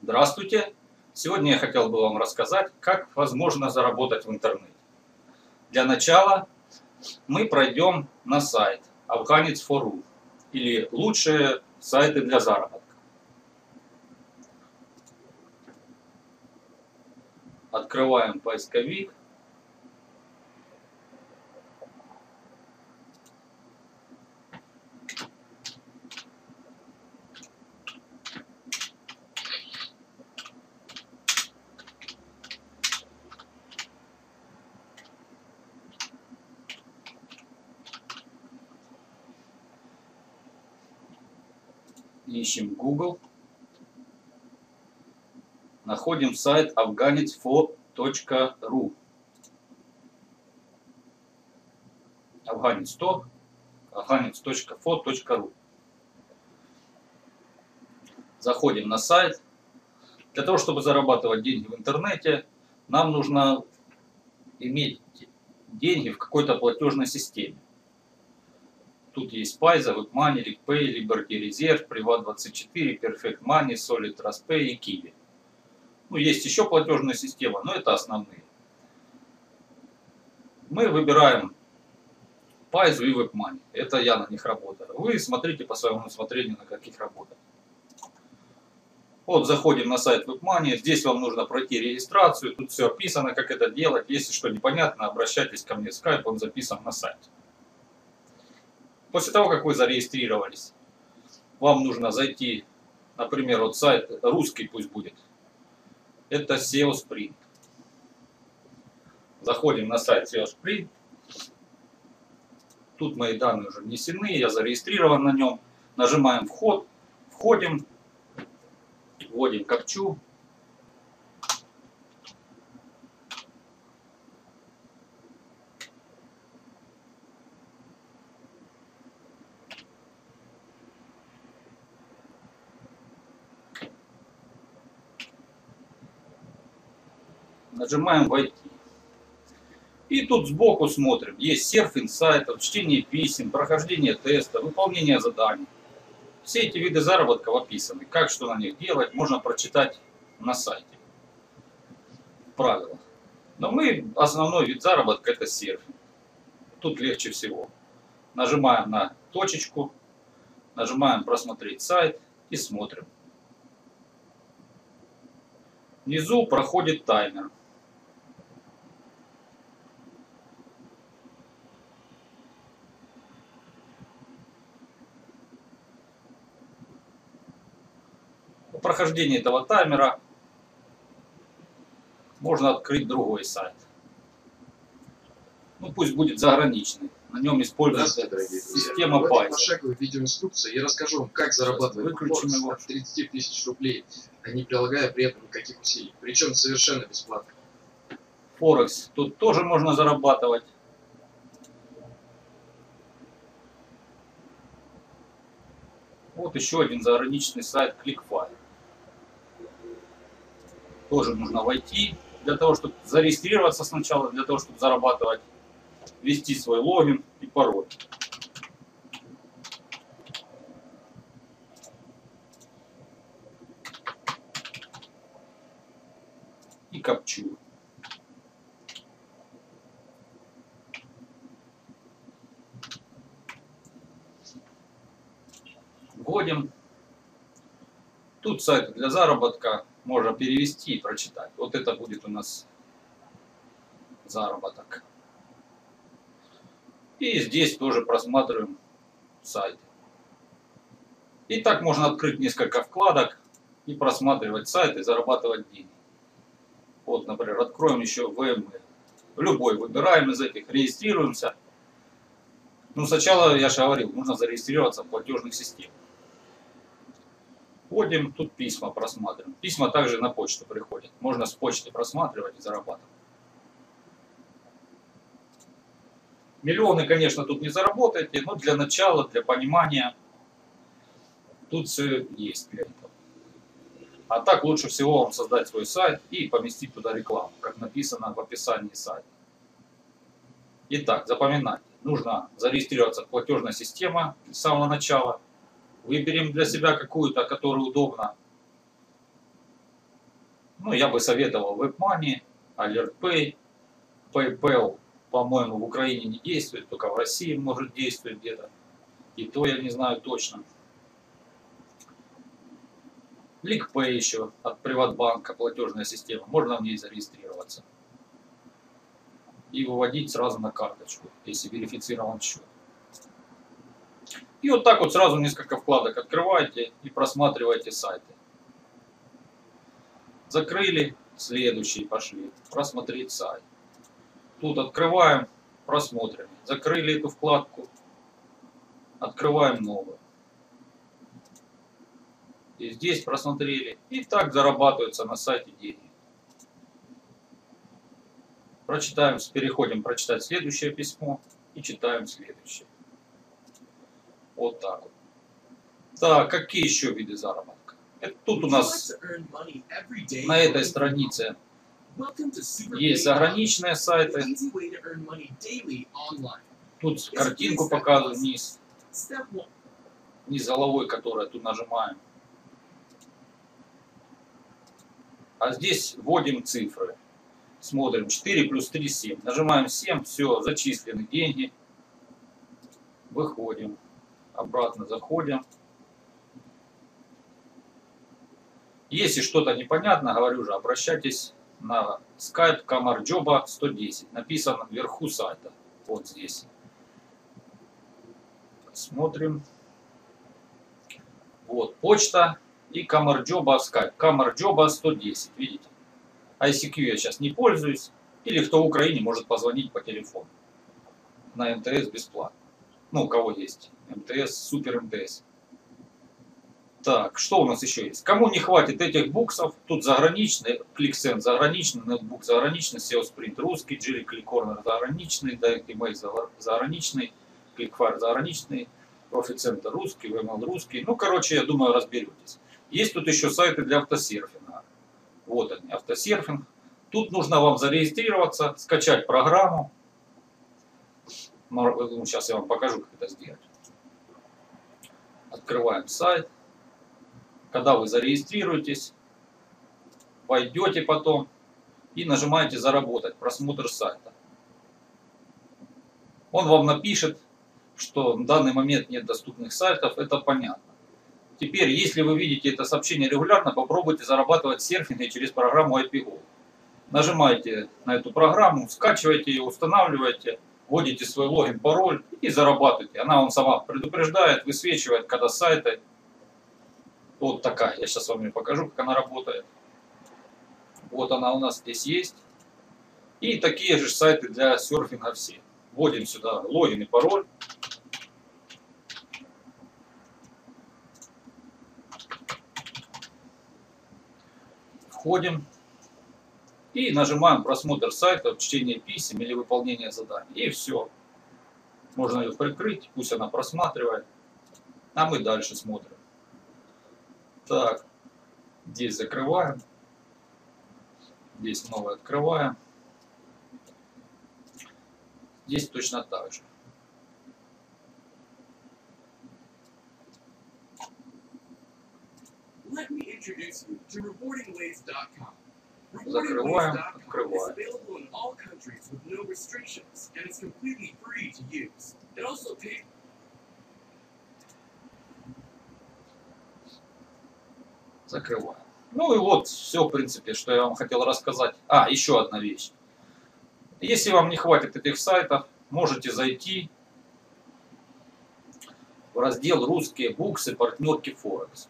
Здравствуйте! Сегодня я хотел бы вам рассказать, как возможно заработать в интернете. Для начала мы пройдем на сайт Afganets4ru или лучшие сайты для заработка. Открываем поисковик. Ищем Google. Находим сайт Afganets4.ru. Afganets.4.ru. Заходим на сайт. Для того, чтобы зарабатывать деньги в интернете, нам нужно иметь деньги в какой-то платежной системе. Тут есть Payza, WebMoney, LinkPay, Liberty Reserve, Privat24, Perfect Money, Solid Trustpay и Kiwi. Ну, есть еще платежная система, но это основные. Мы выбираем Payza и WebMoney. Это я на них работаю. Вы смотрите по своему усмотрению, на каких работать. Вот заходим на сайт WebMoney. Здесь вам нужно пройти регистрацию. Тут все описано, как это делать. Если что непонятно, обращайтесь ко мне в Skype, он записан на сайте. После того, как вы зарегистрировались, вам нужно зайти, например, вот сайт русский пусть будет. Это SEO Sprint. Заходим на сайт SEO Sprint. Тут мои данные уже внесены, я зарегистрирован на нем. Нажимаем вход, входим, вводим капчу. Нажимаем «Войти». И тут сбоку смотрим. Есть серфинг сайтов, чтение писем, прохождение теста, выполнение заданий. Все эти виды заработка описаны. Как что на них делать, можно прочитать на сайте. В правилах. Но основной вид заработка это серфинг. Тут легче всего. Нажимаем на точечку, нажимаем «Просмотреть сайт» и смотрим. Внизу проходит таймер. По прохождении этого таймера можно открыть другой сайт. Ну пусть будет заграничный. На нем используется система Payza. Пошаговая видеоинструкция. Я расскажу вам, как зарабатывать от 30 тысяч рублей, не прилагая при этом никаких усилий. Причем совершенно бесплатно. Форекс. Тут тоже можно зарабатывать. Вот еще один заграничный сайт ClickFire. Тоже нужно войти для того, чтобы зарегистрироваться сначала, для того, чтобы зарабатывать, ввести свой логин и пароль. И капчу. Вводим. Тут сайты для заработка. Можно перевести и прочитать. Вот это будет у нас заработок. И здесь тоже просматриваем сайты. И так можно открыть несколько вкладок и просматривать сайты, зарабатывать деньги. Вот, например, откроем еще VML. Любой выбираем из этих, регистрируемся. Ну, сначала, я же говорил, нужно зарегистрироваться в платежных системах. Вводим, тут письма просматриваем. Письма также на почту приходят. Можно с почты просматривать и зарабатывать. Миллионы, конечно, тут не заработаете, но для начала, для понимания, тут все есть для этого. А так лучше всего вам создать свой сайт и поместить туда рекламу, как написано в описании сайта. Итак, запоминайте. Нужно зарегистрироваться в платежной системе с самого начала. Выберем для себя какую-то, которая удобна. Ну, я бы советовал WebMoney, AlertPay, PayPal, по-моему, в Украине не действует, только в России может действовать где-то. И то я не знаю точно. LinkPay еще от Приватбанка, платежная система. Можно в ней зарегистрироваться. И выводить сразу на карточку, если верифицирован счет. И вот так вот сразу несколько вкладок открываете и просматриваете сайты. Закрыли, следующие пошли. Просмотреть сайт. Тут открываем, просмотрим. Закрыли эту вкладку, открываем новую. И здесь просмотрели. И так зарабатываются на сайте деньги. Прочитаем, переходим прочитать следующее письмо и читаем следующее. Вот так вот. Так, какие еще виды заработка? Тут у нас на этой странице есть заграничные сайты. Тут картинку показываю вниз. Вниз головой, которая тут нажимаем. А здесь вводим цифры. Смотрим 4 плюс 3, 7. Нажимаем 7, все, зачислены деньги. Выходим. Обратно заходим. Если что-то непонятно, говорю же, обращайтесь на Skype Камарджоба 110. Написано вверху сайта. Вот здесь. Смотрим. Вот почта и Камарджоба Skype. Камарджоба 110. Видите? ICQ я сейчас не пользуюсь. Или кто в Украине может позвонить по телефону. На МТС бесплатно. Ну, у кого есть МТС, Супер МТС. Так, что у нас еще есть? Кому не хватит этих буксов, тут заграничный, ClickSense заграничный, Netbook заграничный, SEO Sprint русский, Jiri ClickCorner заграничный, DirectEmail заграничный, ClickFire заграничный, ProfitCenter русский, VML русский. Ну, короче, я думаю, разберетесь. Есть тут еще сайты для автосерфинга. Вот они, автосерфинг. Тут нужно вам зарегистрироваться, скачать программу. Сейчас я вам покажу, как это сделать. Открываем сайт. Когда вы зарегистрируетесь, войдете потом и нажимаете «Заработать», просмотр сайта. Он вам напишет, что в данный момент нет доступных сайтов, это понятно. Теперь, если вы видите это сообщение регулярно, попробуйте зарабатывать в серфинге через программу IPGo. Нажимаете на эту программу, скачиваете ее, устанавливаете, вводите свой логин, пароль и зарабатываете. Она вам сама предупреждает, высвечивает, когда сайты. Вот такая. Я сейчас вам покажу, как она работает. Вот она у нас здесь есть. И такие же сайты для серфинга все. Вводим сюда логин и пароль. Входим. И нажимаем просмотр сайта, чтение писем или выполнение заданий. И все. Можно ее прикрыть, пусть она просматривает. А мы дальше смотрим. Так, здесь закрываем. Здесь новое открываем. Здесь точно так же. Закрываем, открываем. Закрываем. Ну и вот все, в принципе, что я вам хотел рассказать. А, еще одна вещь. Если вам не хватит этих сайтов, можете зайти в раздел «Русские буксы, партнерки Форекс».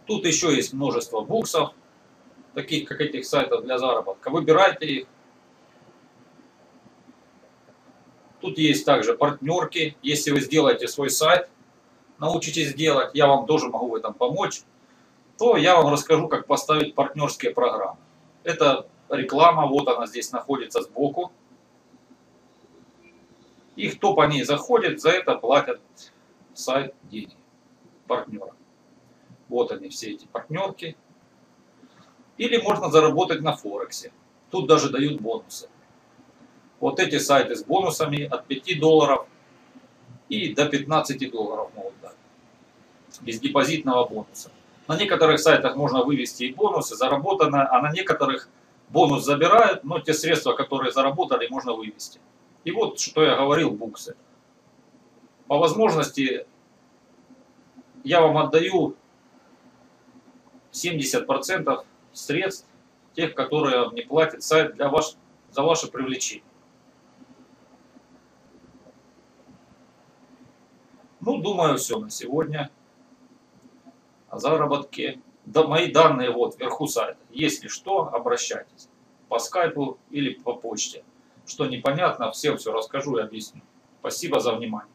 Тут еще есть множество буксов, таких как этих сайтов для заработка. Выбирайте их. Тут есть также партнерки. Если вы сделаете свой сайт, научитесь делать, я вам тоже могу в этом помочь, то я вам расскажу, как поставить партнерские программы. Это реклама, вот она здесь находится сбоку. И кто по ней заходит, за это платят сайт деньги партнера. Вот они, все эти партнерки. Или можно заработать на Форексе. Тут даже дают бонусы. Вот эти сайты с бонусами от 5 долларов и до 15 долларов могут дать. Без депозитного бонуса. На некоторых сайтах можно вывести и бонусы, заработанное, а на некоторых бонус забирают, но те средства, которые заработали, можно вывести. И вот, что я говорил, буксы. По возможности я вам отдаю 70% средств, тех, которые мне платит сайт за ваше привлечение. Ну, думаю, все на сегодня. О заработке. Да, мои данные вот вверху сайта. Если что, обращайтесь по скайпу или по почте. Что непонятно, всем все расскажу и объясню. Спасибо за внимание.